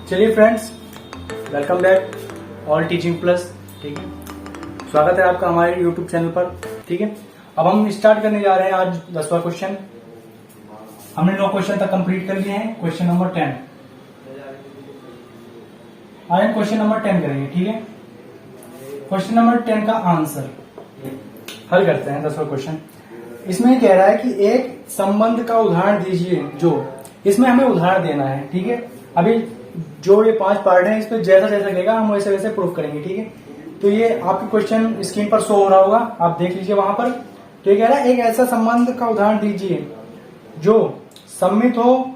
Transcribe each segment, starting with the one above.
चलिए friends, welcome back all teaching plus. ठीक है, स्वागत है आपका हमारे यूट्यूब चैनल पर। ठीक है, अब हम स्टार्ट करने जा रहे हैं आज 10वां क्वेश्चन। हमने 9 क्वेश्चन तक कंप्लीट कर लिए हैं। क्वेश्चन नंबर 10, आज हम क्वेश्चन नंबर 10 करेंगे। ठीक है, क्वेश्चन नंबर 10 का आंसर हल करते हैं। 10वां क्वेश्चन इसमें कह रहा है कि एक संबंध का उदाहरण दीजिए। जो इसमें हमें उदाहरण देना है। ठीक है, अभी जो ये 5 पार्ट है, इस पे जैसा जैसा लगेगा हम वैसे वैसे प्रूफ करेंगे। ठीक है, तो ये आपके क्वेश्चन स्क्रीन पर शो हो रहा होगा, आप देख लीजिए वहां पर। तो ये कह रहा है एक ऐसा संबंध का उदाहरण दीजिए जो सम्मित हो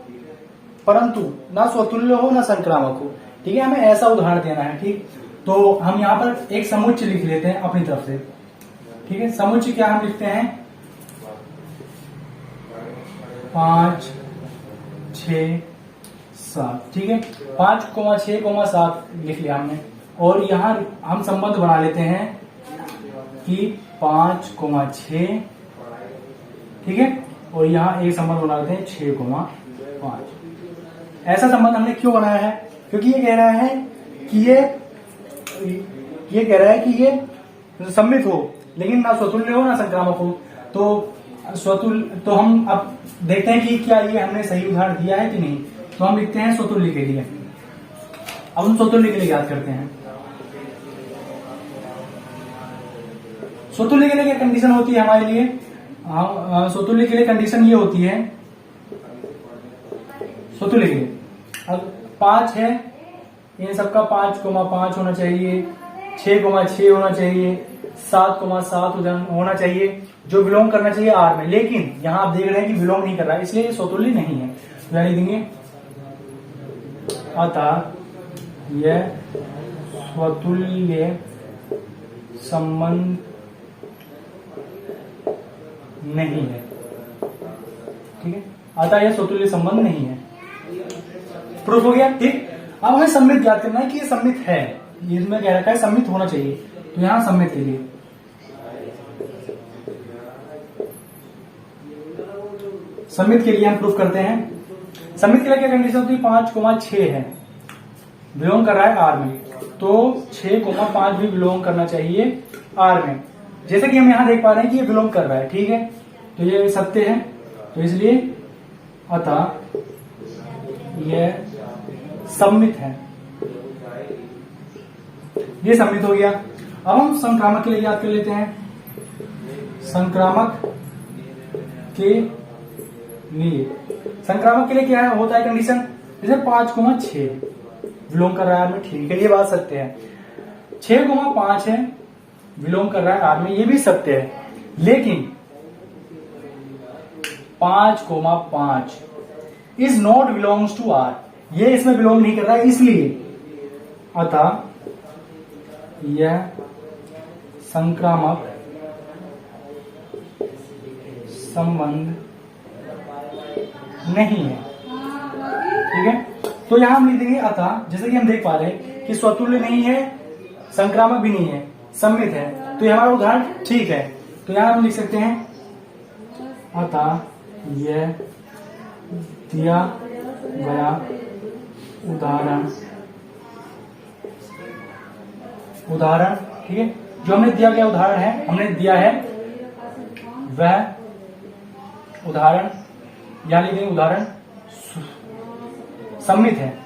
परंतु ना स्वतुल्य हो ना संक्रामक हो। ठीक है, हमें ऐसा उदाहरण देना है। ठीक, तो हम यहाँ पर एक समुच्चय लिख लेते हैं अपनी तरफ से। ठीक है, समुच्चय क्या हम लिखते हैं? 5, 6, 7। ठीक है, 5, 6, 7 लिख लिया हमने। और यहां हम संबंध बना लेते हैं कि 5, 6। ठीक है, और यहां एक संबंध बना लेते हैं 6, 5। ऐसा संबंध हमने क्यों बनाया है? क्योंकि ये कह रहा है कि ये कह रहा है कि ये सम्मित हो लेकिन ना स्वतुल्य हो ना संक्रामक हो। तो स्वतुल्य, तो हम अब देखते हैं कि क्या ये हमने सही उदाहरण दिया है कि नहीं। तो हम लिखते हैं स्वतुल्य के लिए। अब हम स्वतुल्य के लिए याद करते हैं। स्वतुल्य के लिए क्या कंडीशन होती है हमारे लिए? स्वतुल्य के लिए कंडीशन ये होती है, स्वतुल्य के लिए अब 5 है, इन सबका 5, 5 होना चाहिए, 6, 6 होना चाहिए, 7, 7 होना चाहिए, जो बिलोंग करना चाहिए आर में। लेकिन यहां आप देख रहे हैं कि बिलोंग नहीं कर रहा है, इसलिए ये स्वतुल्य नहीं है। तो लिख देंगे अतः यह स्वतुल्य संबंध नहीं है। ठीक है, अतः यह स्वतुल्य संबंध नहीं है। प्रूफ हो गया। ठीक, अब हमें सम्मित याद करना है कि ये सम्मित है। इसमें कह रखा है सम्मित होना चाहिए, तो यहां सम्मित के लिए हम प्रूफ करते हैं। सम्मित के लिए क्या कंडीशन होती है? 5, 6 है, बिलोंग कर रहा है आर में, तो 6, 5 भी बिलोंग करना चाहिए आर में। जैसे कि हम यहां देख पा रहे हैं कि ये बिलोंग कर रहा है। ठीक है, तो ये सत्य है, तो इसलिए अतः यह सम्मित है। ये सम्मित हो गया। अब हम संक्रामक के लिए याद कर लेते हैं। संक्रामक के लिए क्या होता है कंडीशन? जैसे 5, 6 बिलोंग कर रहा है आर में, ठीक है, ये बात सत्य है। 6, 5 है, बिलोंग कर रहा है आर में, ये भी सत्य है। लेकिन 5, 5 is not belongs to R, ये इसमें बिलोंग नहीं कर रहा है, इसलिए अतः यह संक्रामक संबंध नहीं है। ठीक है, तो यहां हम लिख देंगे अतः, जैसे कि हम देख पा रहे हैं कि स्वतुल्य नहीं है, संक्रामक भी नहीं है, सम्मित है, तो ये हमारा उदाहरण ठीक है। तो यहां हम लिख सकते हैं अतः यह दिया गया उदाहरण ठीक है, जो हमने दिया गया उदाहरण है, हमने दिया है वह उदाहरण, यहां लिख देंगे उदाहरण सम्मित है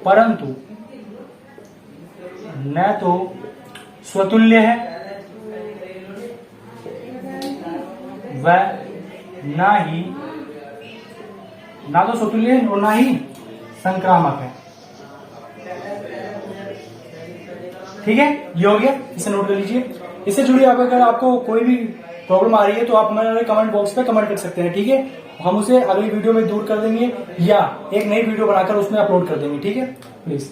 परंतु न तो स्वतुल्य है व ना तो स्वतुल्य है और ना ही संक्रामक है। ठीक है, ये हो गया, इसे नोट कर लीजिए। इससे जुड़ी अगर आपको कोई भी प्रॉब्लम आ रही है तो आप हमारे कमेंट बॉक्स पे कमेंट कर सकते हैं। ठीक है, हम उसे अगली वीडियो में दूर कर देंगे या एक नई वीडियो बनाकर उसमें अपलोड कर देंगे। ठीक है, प्लीज।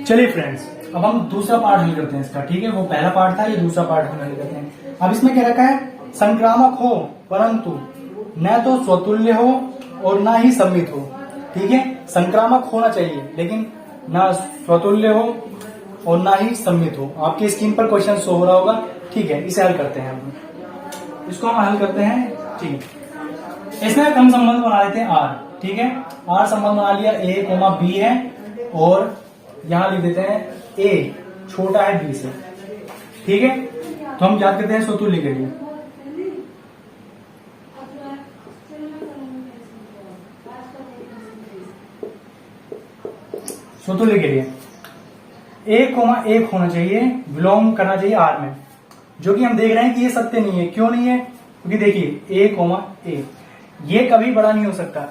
चलिए फ्रेंड्स, अब हम दूसरा पार्ट हल करते हैं इसका। ठीक है, वो पहला पार्ट था, ये दूसरा पार्ट हम हल करते हैं। अब इसमें क्या रखा है? संक्रामक हो परंतु न तो स्वतुल्य हो और ना ही सम्मित हो। ठीक है, संक्रामक होना चाहिए लेकिन ना स्वतुल्य हो और ना ही सम्मित हो। आपकी स्क्रीन पर क्वेश्चन शो हो रहा होगा, ठीक है। इसे हल करते हैं हम, इसको हम हल करते हैं, ठीक है। इसमें हम संबंध बना लेते हैं आर, ठीक है। आर संबंध बना लिया, ए कोमा बी है और यहां लिख देते हैं ए छोटा है बी से, ठीक है। तो हम याद करते हैं स्वतुल्य के लिए, स्वतुल्य के लिए ए कोमा एक होना चाहिए, बिलोंग करना चाहिए आर में, जो कि हम देख रहे हैं कि ये सत्य नहीं है। क्यों नहीं है? क्योंकि देखिए ए कोमा ए ये कभी बड़ा नहीं हो सकता,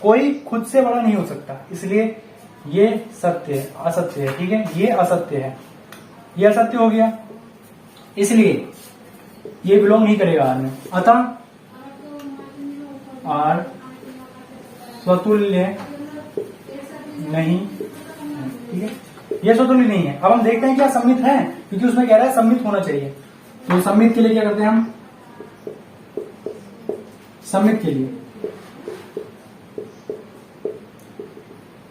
कोई खुद से बड़ा नहीं हो सकता, इसलिए ये सत्य है, असत्य है, ठीक है। ये असत्य है, ये असत्य हो गया, इसलिए ये बिलोंग नहीं करेगा आर में। अतः आर स्वतुल्य नहीं, ठीक है। ये स्वतुल्य नहीं है। अब हम देखते हैं क्या सम्मित है, क्योंकि उसमें कह रहा है सम्मित होना चाहिए। तो सम्मित के लिए क्या करते हैं हम, सम्मित के लिए,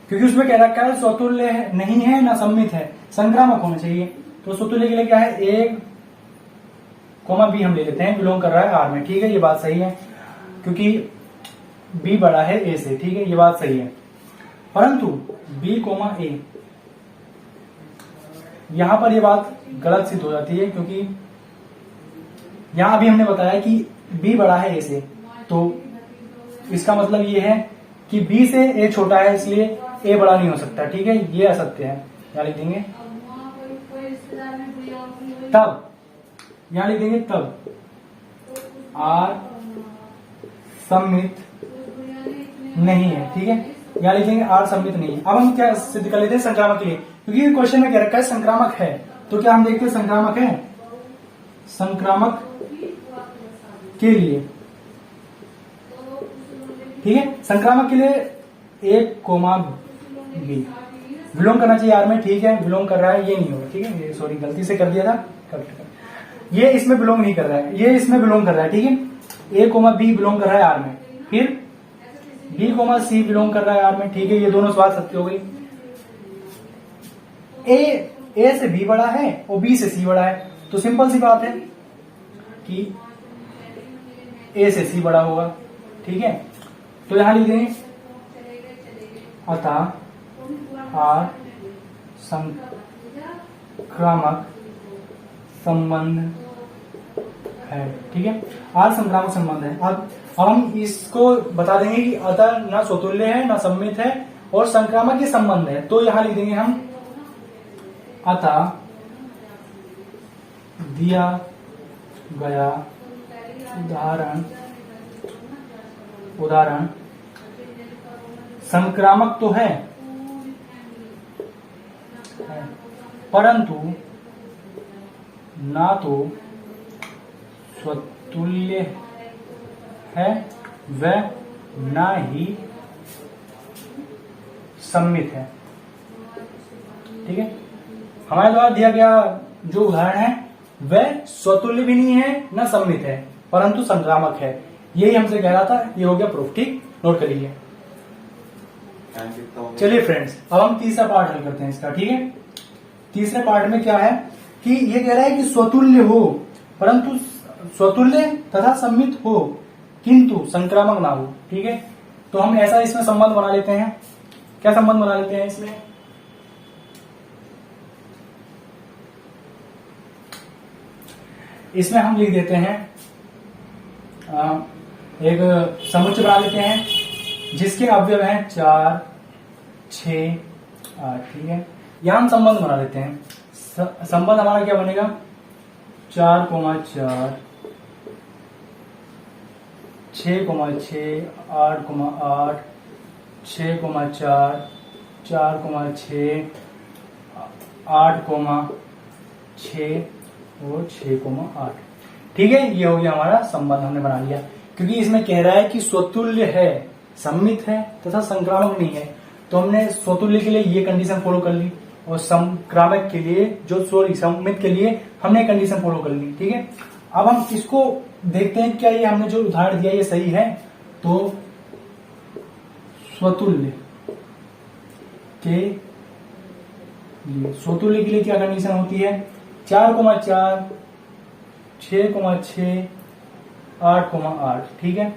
क्योंकि उसमें कह रखा है स्वतुल्य नहीं है ना सम्मित है, संक्रामक होना चाहिए। तो स्वतुल्य के लिए क्या है, ए कोमा बी हम ले लेते हैं, बिलोंग कर रहा है आर में, ठीक है। ये बात सही है क्योंकि बी बड़ा है ए से, ठीक है, ये बात सही है। परंतु बी कोमा ए, यहां पर ये बात गलत सिद्ध हो जाती है, क्योंकि यहां अभी हमने बताया कि बी बड़ा है ए से, तो इसका मतलब ये है कि बी से ए छोटा है, इसलिए ए बड़ा नहीं हो सकता, ठीक है। ये असत्य है, यहां लिख देंगे। तब यहां लिख देंगे तब आर सम्मित नहीं है, ठीक है। यहां लिखेंगे आर सम्मित नहीं है। अब हम क्या सिद्ध कर लेते हैं संक्रामक के लिए, क्योंकि क्वेश्चन में क्या रखा है संक्रामक है, तो क्या हम देखते हैं संक्रामक है। संक्रामक के लिए, ठीक है, संक्रामक के लिए एक कोमा बी बिलोंग करना चाहिए आर में, ठीक है। बिलोंग कर रहा है, ये नहीं होगा, ठीक है। ये सॉरी गलती से कर दिया था, ये इसमें बिलोंग नहीं कर रहा है, ये इसमें बिलोंग कर रहा है, ठीक है। ए कोमा बी बिलोंग कर रहा है आर में, फिर बी कोमा सी बिलोंग कर रहा है आर में, ठीक है। ये दोनों बात सत्य हो गई। ए से बी बड़ा है और बी से सी बड़ा है, तो सिंपल सी बात है कि ए से सी बड़ा होगा, ठीक है। तो यहां लिख देंगे अतः आर संक्रामक संबंध है, ठीक है। आर संक्रामक संबंध है। अब हम इसको बता देंगे कि अतः ना स्वतुल्य है ना सम्मित है और संक्रामक के संबंध है, तो यहां लिख देंगे हम अतः दिया गया उदाहरण संक्रामक तो है, परंतु ना तो स्वतुल्य है व ना ही सम्मित है, ठीक है। हमारे द्वारा दिया गया जो उदाहरण है वह स्वतुल्य भी नहीं है ना सम्मित है, परंतु संक्रामक है। यही हमसे कह रहा था, ये हो गया प्रूफ, ठीक। नोट कर लीजिए। चलिए फ्रेंड्स, अब हम तीसरा पार्ट हल करते हैं इसका, ठीक है। तीसरे पार्ट में क्या है कि ये कह रहा है कि स्वतुल्य हो, परंतु स्वतुल्य तथा सम्मित हो किंतु संक्रामक ना हो, ठीक है। तो हम ऐसा इसमें संबंध बना लेते हैं। क्या संबंध बना लेते हैं इसमें, इसमें हम लिख देते हैं एक समुच्चय बना लेते हैं जिसके अवयव हैं 4, 6, 8, ठीक है। यहां हम संबंध बना लेते हैं। संबंध हमारा क्या बनेगा, 4,4, 6,6, 8,8, 6,4, 4,6, 8,6 और 6,8, ठीक है। ये हो गया हमारा संबंध, हमने बना लिया। क्योंकि इसमें कह रहा है कि स्वतुल्य है, सम्मित है तथा संक्रामक नहीं है, तो हमने स्वतुल्य के लिए ये कंडीशन फॉलो कर ली और संक्रामक के लिए सम्मित के लिए हमने कंडीशन फॉलो कर ली, ठीक है। अब हम इसको देखते हैं क्या ये हमने जो उदाहरण दिया ये सही है। तो स्वतुल्य के लिए। स्वतुल्य के लिए क्या कंडीशन होती है, 4,4, 6,6, 8,8, ठीक है,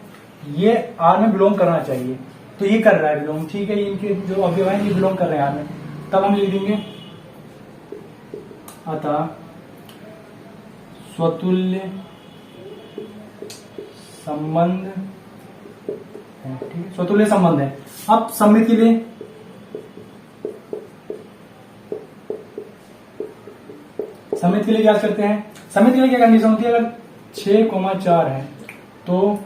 ये आर में बिलोंग करना चाहिए। तो ये कर रहा है बिलोंग, ठीक है, इनके जो अवयव है ये बिलोंग कर रहे हैं आर में। तब हम लिख देंगे अतः स्वतुल्य संबंध है, ठीक है, स्वतुल्य संबंध है। अब सम्मित के लिए याद करते हैं। सम्मित के लिए क्या कंडीशन होती है, अगर 6,4 है तो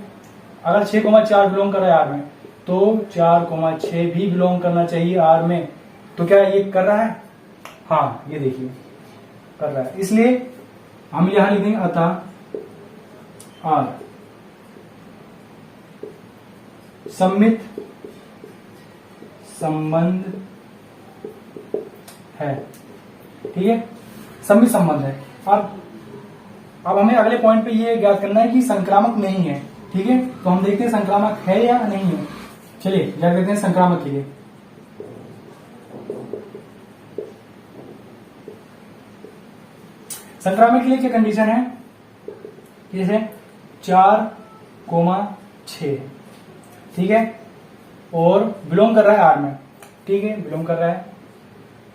अगर 6,4 बिलोंग कर रहा है आर में तो 4,6 भी बिलोंग करना चाहिए आर में। तो क्या ये कर रहा है, हाँ ये देखिए कर रहा है, इसलिए हम यहां लिख देंगे अतः आर सम्मित संबंध है, ठीक है, सम्मित संबंध है। अब हमें अगले पॉइंट पे ये ज्ञात करना है कि संक्रामक नहीं है, ठीक है। तो हम देखते हैं संक्रामक है या नहीं है। चलिए ज्ञात करते हैं संक्रामक के लिए। संक्रामक के लिए क्या कंडीशन है, जैसे 4,6, ठीक है, और बिलोंग कर रहा है आर में, ठीक है, बिलोंग कर रहा है,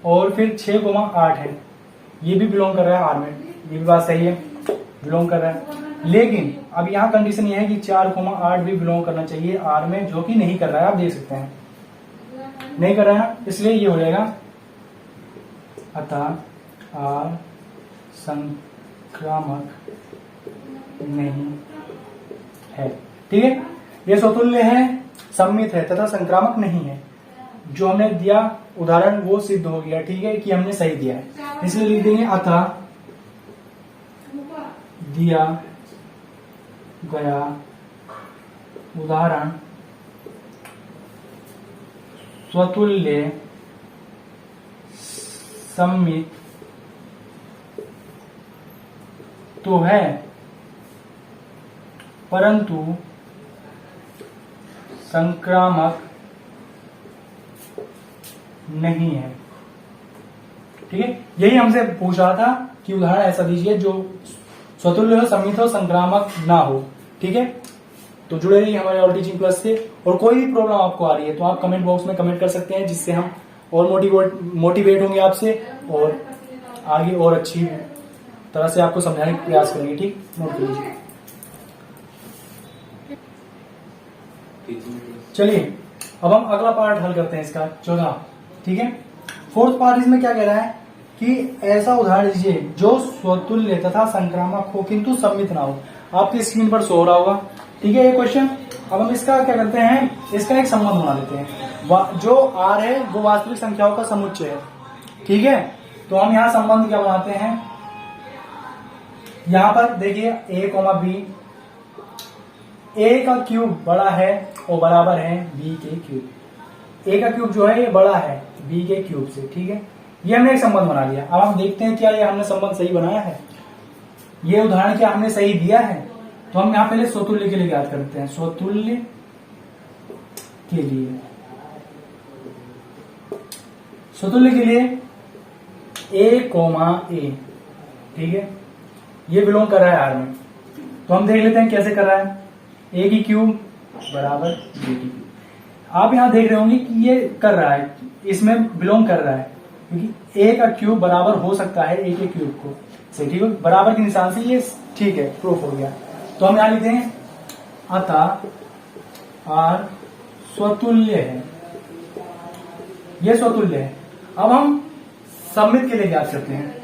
और फिर 6,8 है, ये भी बिलोंग कर रहा है आर में, ये भी बात सही है, बिलोंग कर रहा है। लेकिन अब यहाँ कंडीशन ये है कि 4,8 भी बिलोंग करना चाहिए आर में, जो कि नहीं कर रहा है, आप देख सकते हैं नहीं कर रहा है ना, इसलिए ये हो जाएगा अतः आर संक्रामक नहीं है, ठीक है। ये स्वतुल्य है, सम्मित है तथा संक्रामक नहीं है। जो हमने दिया उदाहरण वो सिद्ध हो गया, ठीक है, कि हमने सही दिया है, इसलिए लिख देंगे अतः दिया गया उदाहरण स्वतुल्य सम्मित तो है परंतु संक्रामक नहीं है, ठीक है। यही हमसे पूछ रहा था कि उदाहरण ऐसा दीजिए जो स्वतुल्य हो, सम्मित हो, संक्रामक ना हो, ठीक है। तो जुड़े रहिए हमारे ऑल टीचिंग प्लस से, और कोई भी प्रॉब्लम आपको आ रही है तो आप कमेंट बॉक्स में कमेंट कर सकते हैं, जिससे हम और मोटिवेट होंगे आपसे और आगे और अच्छी तरह से आपको समझाने का प्रयास करेंगे, ठीक, नोट कर लीजिए। चलिए अब हम अगला पार्ट हल करते हैं इसका, 14, ठीक है। फोर्थ पार्ट इसमें क्या कह रहा है कि ऐसा उदाहरण दीजिए जो स्वतुल्य तथा संक्रामक हो किंतु सम्मित ना हो। आपकी स्क्रीन पर शो हो रहा होगा, ठीक है, ये क्वेश्चन। अब हम इसका क्या करते हैं, इसका एक संबंध बना लेते हैं। जो आर है वो वास्तविक संख्याओं का समुच्चय है, ठीक है। तो हम यहाँ संबंध क्या बनाते हैं, यहां पर देखिए a, b, a का क्यूब बड़ा है और बराबर है b के क्यूब। a का क्यूब जो है ये बड़ा है b के क्यूब से, ठीक है। ये हमने एक संबंध बना लिया। अब हम देखते हैं क्या ये हमने संबंध सही बनाया है, ये उदाहरण क्या हमने सही दिया है। तो हम यहाँ पहले स्वतुल्य के लिए याद करते हैं। स्वतुल्य के लिए a, a, ठीक है, ये बिलोंग कर रहा है आर में। तो हम देख लेते हैं कैसे कर रहा है। a की क्यूब बराबर b की क्यूब। आप यहां देख रहे होंगे कि ये कर रहा है, इसमें बिलोंग कर रहा है, क्योंकि a का क्यूब बराबर हो सकता है a के क्यूब को से, ठीक है, बराबर के निशान से ये ठीक है, प्रूफ हो गया। तो हम यहां लिखते हैं अतः आर स्वतुल्य है, ये स्वतुल्य है। अब हम सम्मित के लिए याद करते हैं।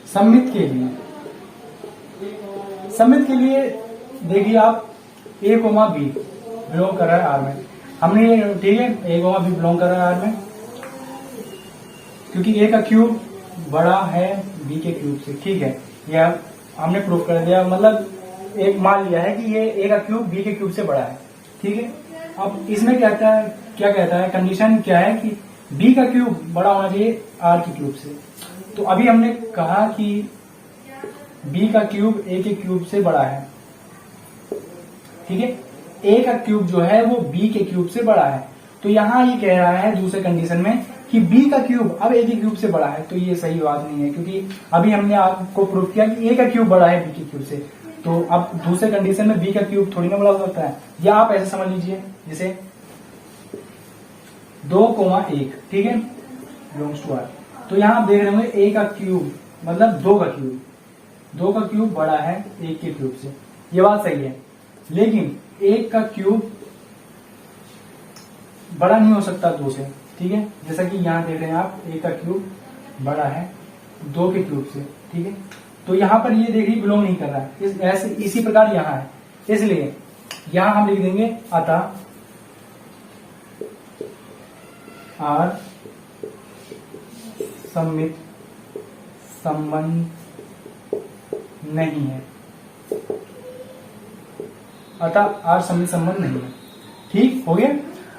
सम्मित के लिए देखिए आप a, b बिलोंग कर रहा है आर में, हमने, ठीक है, a, b बिलोंग कर रहा है आर में, क्योंकि a का क्यूब बड़ा है b के क्यूब से, ठीक है, यह हमने प्रूफ कर दिया। मतलब एक मान लिया है कि ये a का क्यूब b के क्यूब से बड़ा है, ठीक है। अब इसमें क्या कहता है, कंडीशन क्या है कि b का क्यूब बड़ा होना चाहिए r के क्यूब से। तो अभी हमने कहा कि b का क्यूब a के क्यूब से बड़ा है, ठीक है, a का क्यूब जो है वो b के क्यूब से बड़ा है। तो यहाँ ये कह रहा है दूसरे कंडीशन में कि b का क्यूब अब a के क्यूब से बड़ा है, तो ये सही बात नहीं है, क्योंकि अभी हमने आपको प्रूव किया कि a का क्यूब बड़ा है b के क्यूब से। तो अब दूसरे कंडीशन में b का क्यूब थोड़ी ना बड़ा हो सकता है, या आप ऐसे समझ लीजिए जैसे 2,1, ठीक है, बिलोंग्स टू r। तो यहाँ आप देख रहे होंगे a का क्यूब मतलब 2 का क्यूब, 2 का क्यूब बड़ा है 1 के क्यूब से, ये बात सही है। लेकिन 1 का क्यूब बड़ा नहीं हो सकता 2 से, ठीक है, जैसा कि यहाँ देख रहे हैं आप 1 का क्यूब बड़ा है 2 के क्यूब से, ठीक है। तो यहाँ पर ये देखिए बिलोंग नहीं कर रहा है, ऐसे इसी प्रकार यहाँ है, इसलिए यहाँ हम लिख देंगे अतः r सममित संबंध नहीं है, अतः r सममित संबंध नहीं है। ठीक हो गया।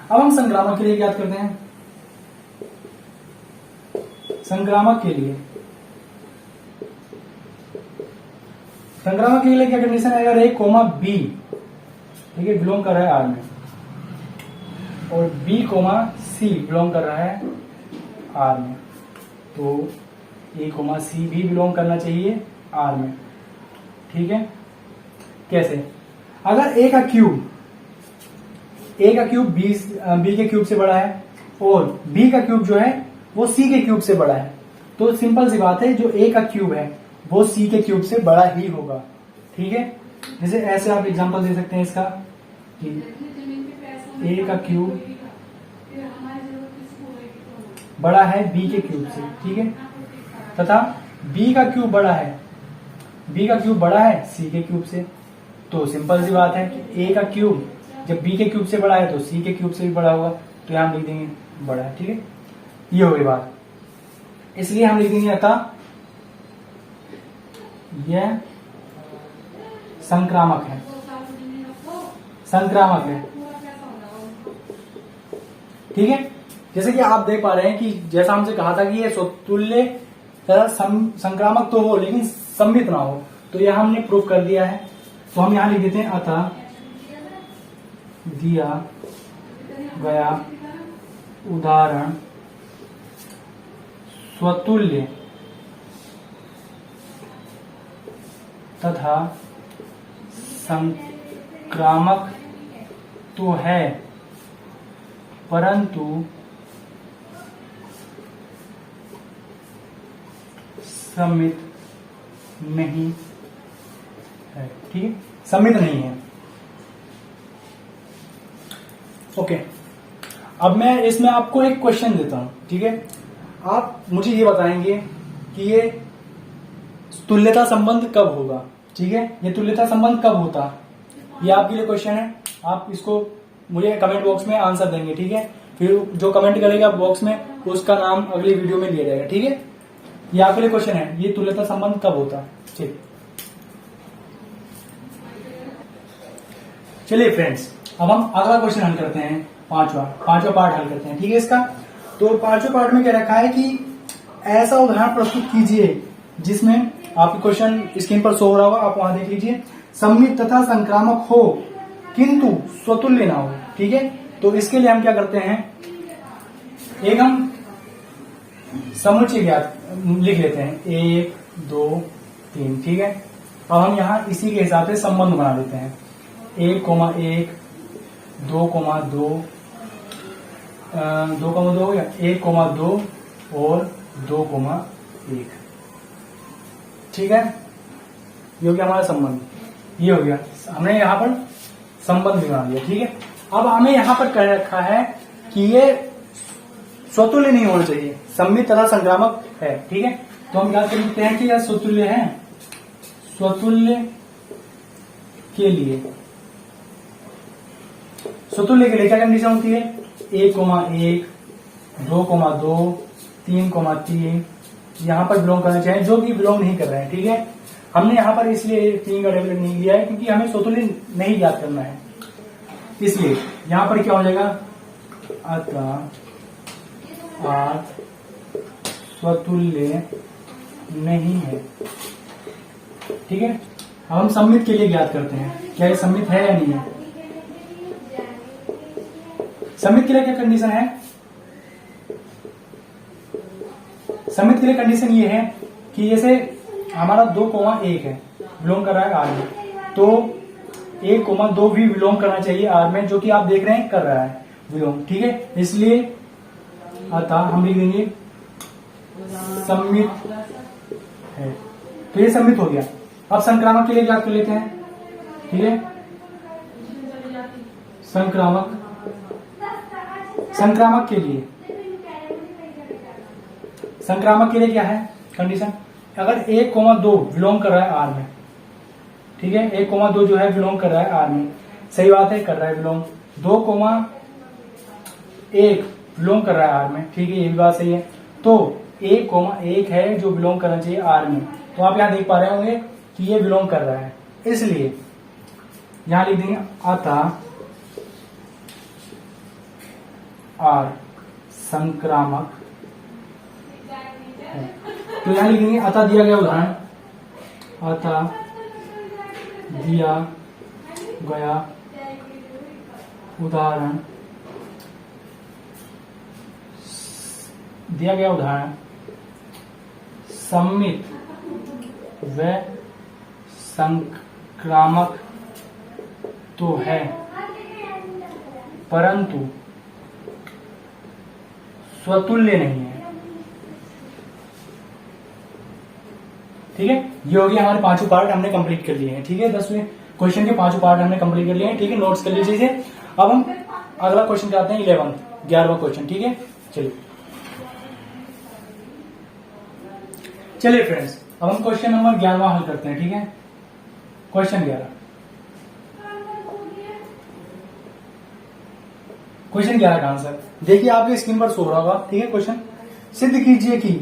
अब हम संक्रामक के लिए याद करते हैं। संक्रामक के लिए क्या कंडीशन है, अगर a कोमा b, ठीक है, बिलोंग कर रहा है r में, और b कोमा c बिलोंग कर रहा है r में, तो a कोमा c भी बिलोंग करना चाहिए r में, ठीक है। कैसे? अगर a का क्यूब b के क्यूब से बड़ा है और b का क्यूब जो है वो c के क्यूब से बड़ा है, तो सिंपल सी बात है जो a का क्यूब है वो c के क्यूब से बड़ा ही होगा, ठीक है। जैसे ऐसे आप एग्जांपल दे सकते हैं इसका कि a का क्यूब बड़ा है b के क्यूब से, ठीक है, तथा b का क्यूब बड़ा है c के क्यूब से। तो सिंपल सी बात है कि a का क्यूब जब b के क्यूब से बड़ा है तो c के क्यूब से भी बड़ा होगा, तो यहां हम लिख देंगे बड़ा है, ठीक है। ये हो गई बात, इसलिए हम लिख देंगे अतः यह संक्रामक है, ठीक है। जैसे कि आप देख पा रहे हैं कि जैसा हमसे कहा था कि ये स्वतुल्य संक्रामक तो हो लेकिन सममित ना हो, तो यह हमने प्रूफ कर दिया है। तो हम यहां लिख देते हैं अतः दिया गया उदाहरण स्वतुल्य तथा संक्रामक तो है, परंतु सममित नहीं है, ठीक है, सममित नहीं है। ओके, अब मैं इसमें आपको एक क्वेश्चन देता हूं, ठीक है। आप मुझे ये बताएंगे कि ये तुल्यता संबंध कब होगा, ठीक है, ये तुल्यता संबंध कब होता, ये आपके लिए क्वेश्चन है। आप इसको मुझे कमेंट बॉक्स में आंसर देंगे, ठीक है। फिर जो कमेंट करेगा बॉक्स में उसका नाम अगली वीडियो में लिया जाएगा, ठीक है। ये आपके लिए क्वेश्चन है, ये तुल्यता संबंध कब होता, ठीक। चलिए फ्रेंड्स, अब हम अगला क्वेश्चन हल करते हैं, पांचवा पार्ट हल करते हैं, ठीक है इसका। तो पांचवें पार्ट में क्या रखा है कि ऐसा उदाहरण प्रस्तुत कीजिए जिसमें आपके क्वेश्चन स्क्रीन पर शो हो रहा होगा, आप वहां देख लीजिए, सममित तथा संक्रामक हो किंतु स्वतुल्य ना हो, ठीक है। तो इसके लिए हम क्या करते हैं, एक हम समुच्चय ज्ञात लिख लेते हैं, 1 2 3, ठीक है। अब हम यहाँ इसी के हिसाब से संबंध बना देते हैं, 1,1 2,2 2,2 हो गया, 1,2 और 2,1, ठीक है। ये हो गया हमारा संबंध, ये हो गया, हमने यहाँ पर संबंध भी बना लिया, ठीक है। अब हमें यहाँ पर कह रखा है कि ये स्वतुल्य नहीं होना चाहिए, सममित तथा संक्रामक है, ठीक है। तो हम याद कर लेते हैं कि यह स्वतुल्य है। स्वतुल्य के लिए क्या कंडीशन होती है, 1,1 2,2 3,3 यहाँ पर बिलोंग करना चाहिए, जो कि बिलोंग नहीं कर रहे हैं, ठीक है। हमने यहाँ पर इसलिए 3 का डेवलप नहीं लिया है क्योंकि हमें स्वतुल्य नहीं याद करना है, इसलिए यहाँ पर क्या हो जाएगा, अतः r स्वतुल्य नहीं है, ठीक है। अब हम सममित के लिए ज्ञात करते हैं, क्या ये सममित है या नहीं है। सममित के लिए क्या कंडीशन है, सममित के लिए कंडीशन ये है कि जैसे हमारा 2,1 है, बिलोंग कर रहा है आर में, तो 1,2 भी बिलोंग करना चाहिए आर में, जो कि आप देख रहे हैं कर रहा है बिलोंग, ठीक है। इसलिए अतः हम लिख देंगे सममित है, तो ये सममित हो गया। अब संक्रामक के लिए क्या कर लेते हैं, ठीक है। संक्रामक के लिए क्या है कंडीशन, अगर 1,2 बिलोंग कर रहा है आर में, ठीक है, 1,2 जो है बिलोंग कर रहा है आर में, सही बात है, कर रहा है बिलोंग। 2,1 बिलोंग कर रहा है आर में, ठीक है, ये भी बात सही है। तो 1,1 है जो बिलोंग करना चाहिए आर में, तो आप यहां देख पा रहे होंगे कि ये बिलोंग कर रहा है, इसलिए यहां लिख देंगे अतः आर संक्रामक है। तो यहां लिखेंगे अतः दिया गया उदाहरण, अतः दिया गया उदाहरण सममित व संक्रामक तो है, परंतु स्वतुल्य नहीं है, ठीक है। ये हो गया हमारे 5 पार्ट हमने कंप्लीट कर लिए हैं, ठीक है। 10वें क्वेश्चन के 5 पार्ट हमने कंप्लीट कर लिए हैं, ठीक है, नोट्स कर लीजिए। अब हम अगला क्वेश्चन पे आते हैं, 11वां क्वेश्चन, ठीक है। चलिए फ्रेंड्स, अब हम क्वेश्चन नंबर 11वां हल करते हैं, ठीक है। क्वेश्चन 11 का आंसर देखिए आपके स्क्रीन पर शो हो रहा होगा, ठीक है। क्वेश्चन, सिद्ध कीजिए कि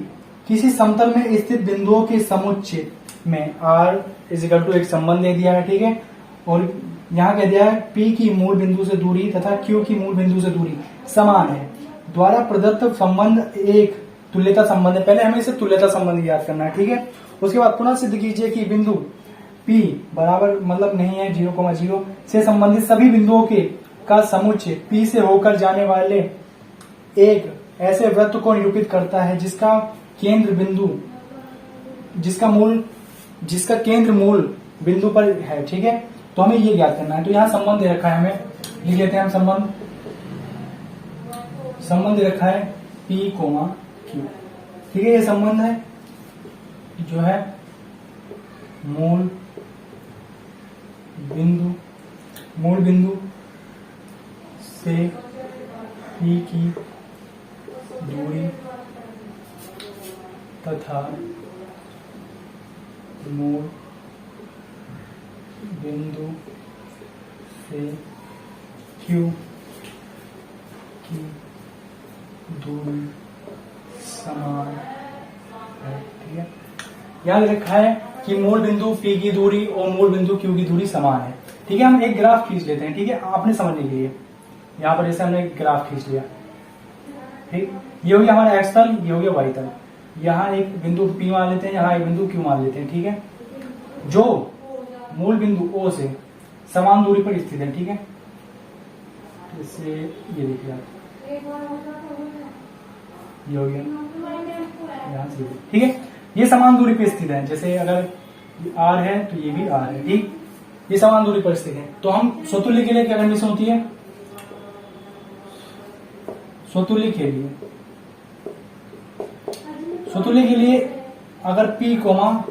किसी समतल में स्थित बिंदुओं के समुच्चय में R = एक संबंध दे दिया है, ठीक है, और यहां कह दिया है P की मूल बिंदु से दूरी तथा Q की मूल बिंदु से दूरी समान है, द्वारा प्रदत्त संबंध एक तुल्यता संबंध है। पहले हमें इसे तुल्यता संबंध याद करना है, ठीक है। उसके बाद पुनः सिद्ध कीजिए कि बिंदु P बराबर मतलब नहीं है 0,0 से संबंधित सभी बिंदुओं के का समुच्चय P से होकर जाने वाले एक ऐसे वृत्त को निरूपित करता है जिसका केंद्र मूल बिंदु पर है, ठीक है। तो हमें ये याद करना है। तो यहाँ संबंध दे रखा है, हमें लिख लेते हैं हम संबंध दे रखा है P, Q, ठीक है। ये संबंध है जो है मूल बिंदु से P की दूरी तथा मूल बिंदु से Q की दूरी समान है, ठीक है। याद रखा है कि मूल बिंदु P की दूरी और मूल बिंदु Q की दूरी समान है, ठीक है। हम एक ग्राफ खींच लेते हैं, ठीक है, आपने समझने के लिए। यहाँ पर जैसे हमने एक ग्राफ खींच लिया, ठीक, ये हो गया हमारा एक्स तल, ये हो गया वाई तल। यहाँ एक बिंदु P मान लेते हैं, यहाँ एक बिंदु Q मान लेते हैं, ठीक है, जो मूल बिंदु O से समान दूरी पर स्थित है, ठीक है। इससे ये देखिए आप, ये हो गया यहाँ से, ठीक है, ये समान दूरी पर स्थित है। जैसे अगर R है तो ये भी R है, ठीक, ये समान दूरी पर स्थित है। तो हम स्वतुल्य के लिए क्या कंडीशन होती है, स्वतुल्य के लिए अगर P,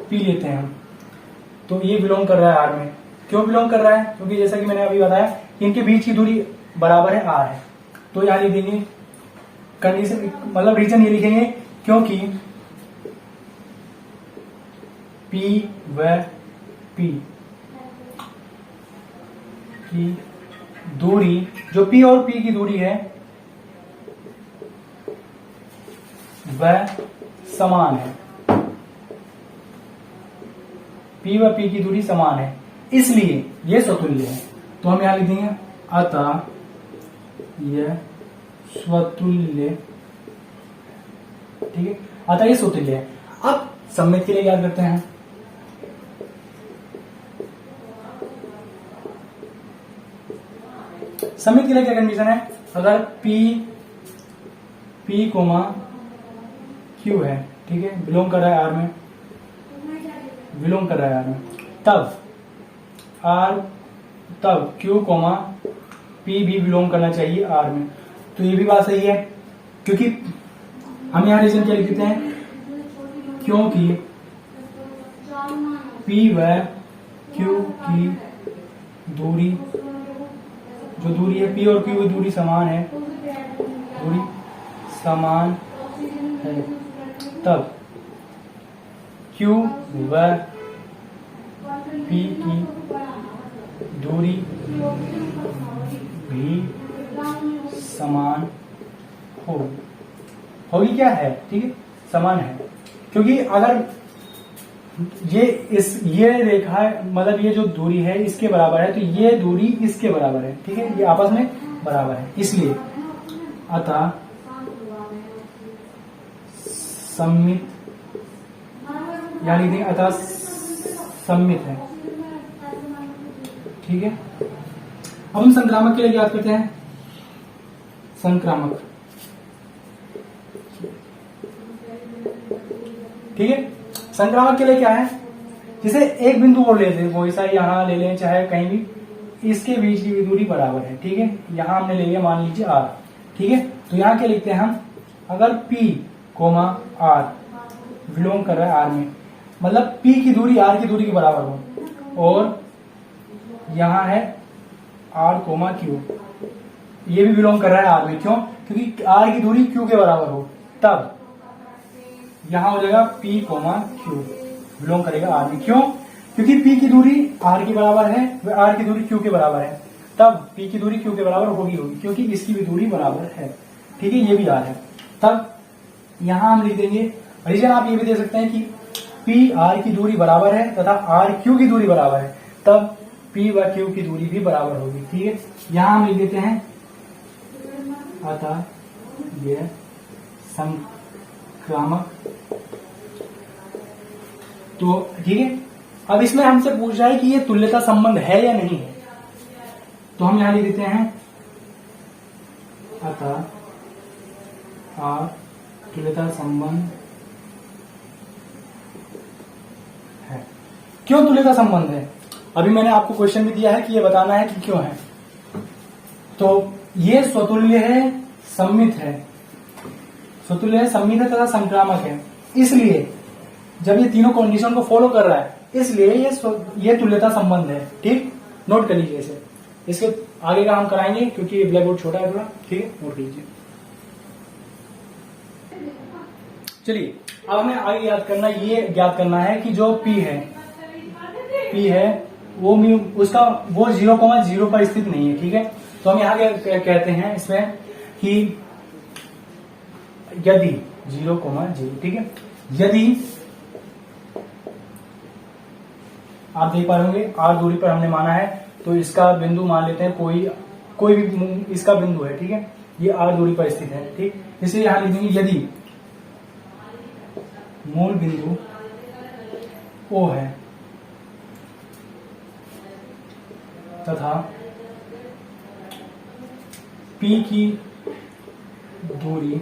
P लेते हैं हम, तो ये बिलोंग कर रहा है R में। क्यों बिलोंग कर रहा है, क्योंकि जैसा कि मैंने अभी बताया कि इनके बीच की दूरी बराबर है R है। तो यहां लिख देंगे कंडीशन, मतलब रीजन ये लिखेंगे क्योंकि P व P की दूरी, जो P और P की दूरी है वह समान है, P व P की दूरी समान है, इसलिए यह स्वतुल्य है। तो हम यहां लिख देंगे अतः यह स्वतुल्य, ठीक है, अतः यह स्वतुल्य है। अब सममित के लिए याद करते हैं। सममित के लिए क्या कंडीशन है, अगर P कोमा Q है, ठीक है, बिलोंग कर रहा है R में, बिलोंग कर रहा है R में, तब Q कोमा P भी बिलोंग करना चाहिए R में। तो ये भी बात सही है, क्योंकि हम यहाँ रीजन क्या लिखते हैं, क्योंकि P व Q की दूरी, जो दूरी है P और Q की दूरी समान है, दूरी समान है, तब Q व P की दूरी भी समान होगी क्या है, ठीक है, समान है। क्योंकि अगर ये रेखा है, मतलब ये जो दूरी है इसके बराबर है, तो ये दूरी इसके बराबर है, ठीक है, ये आपस में बराबर है, इसलिए अतः सममित, या लिख देंगे अतः सममित है, ठीक है। अब हम संक्रामक के लिए याद करते हैं, संक्रामक, ठीक है। संक्रामक के लिए क्या है, जिसे एक बिंदु और ले लें, वो ऐसा यहां ले लें चाहे कहीं भी, इसके बीच की भी दूरी बराबर है, ठीक है। यहां हमने ले लिया मान लीजिए R, ठीक है। तो यहां क्या लिखते हैं हम, अगर P कोमा R बिलोंग कर रहा है R में, मतलब P की दूरी R की दूरी के बराबर हो, और यहां है R कोमा Q, ये भी बिलोंग कर रहा है R में, क्यों, क्योंकि R की दूरी Q के बराबर हो, तब यहां हो जाएगा P कोमा Q बिलोंग करेगा R में, क्यों, क्योंकि P की दूरी R के बराबर है, व R की दूरी Q के बराबर है, तब P की दूरी Q के बराबर होगी, क्योंकि इसकी भी दूरी बराबर है, ठीक है, ये भी R है। तब यहां हम लिख देंगे, रीजन आप ये भी दे सकते हैं कि P R की दूरी बराबर है तथा R Q की दूरी बराबर है, तब P व Q की दूरी भी बराबर होगी, ठीक है। यहां हम लिख देते हैं अतः यह संक्रामक, तो ठीक है। अब इसमें हमसे पूछ रहा है कि ये तुल्यता संबंध है या नहीं है, तो हम यहां लिख देते हैं अतः R तुल्यता संबंध है। क्यों तुल्यता संबंध है, अभी मैंने आपको क्वेश्चन भी दिया है कि ये बताना है कि क्यों है। तो ये स्वतुल्य है, सम्मित है, स्वतुल्य है, सम्मित है तथा संक्रामक है, इसलिए जब ये तीनों कंडीशन को फॉलो कर रहा है, इसलिए ये तुल्यता संबंध है, ठीक। नोट कर लीजिए इसे, इसके आगे का हम कराएंगे क्योंकि ब्लैक बोर्ड छोटा है थोड़ा, ठीक है, नोट कीजिए। चलिए अब हमें आगे याद करना, ये ज्ञात करना है कि जो P है वो उसका वो 0,0 पर स्थित नहीं है, ठीक है। तो हम यहाँ कहते हैं इसमें कि यदि 0,0, ठीक है, यदि आप देख पा रहे होंगे R दूरी पर हमने माना है, तो इसका बिंदु मान लेते हैं, कोई भी इसका बिंदु है, ठीक है, ये R दूरी पर स्थित है, ठीक। इसलिए यहां लिखेंगे यदि मूल बिंदु O है तथा P की दूरी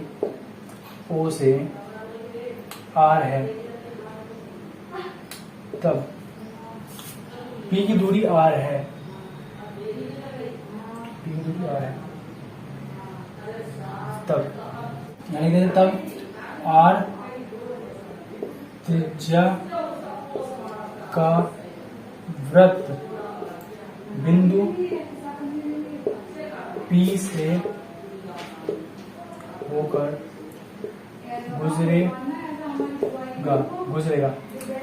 O से R है, तब P की दूरी R है, P की दूरी R है, तब यानी तब R त्रिज्या का वृत्त बिंदु P से होकर गुजरेगा,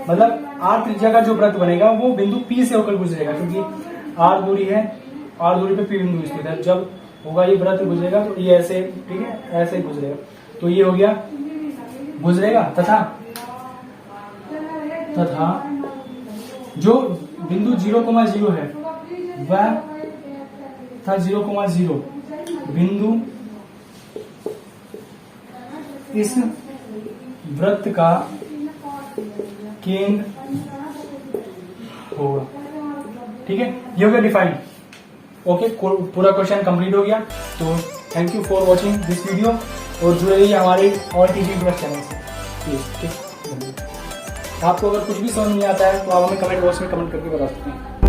मतलब R त्रिज्या का जो वृत्त बनेगा वो बिंदु P से होकर गुजरेगा, क्योंकि R दूरी है, R दूरी पे P बिंदु स्थित है, जब होगा ये वृत्त गुजरेगा तो ये ऐसे, ठीक है, ऐसे गुजरेगा, तो ये हो गया गुजरेगा, तथा जो बिंदु 0,0 है वह था 0,0 बिंदु इस वृत्त का केंद्र होगा, ठीक है, ये हो गया डिफाइन। ओके, पूरा क्वेश्चन कंप्लीट हो गया। तो thank you for watching this video और जुड़े रहिए हमारे और टीचिंग प्लस चैनल से प्लीज। ठीक, आपको अगर कुछ भी समझ नहीं आता है तो आप हमें कमेंट बॉक्स में कमेंट करके बता सकते हैं।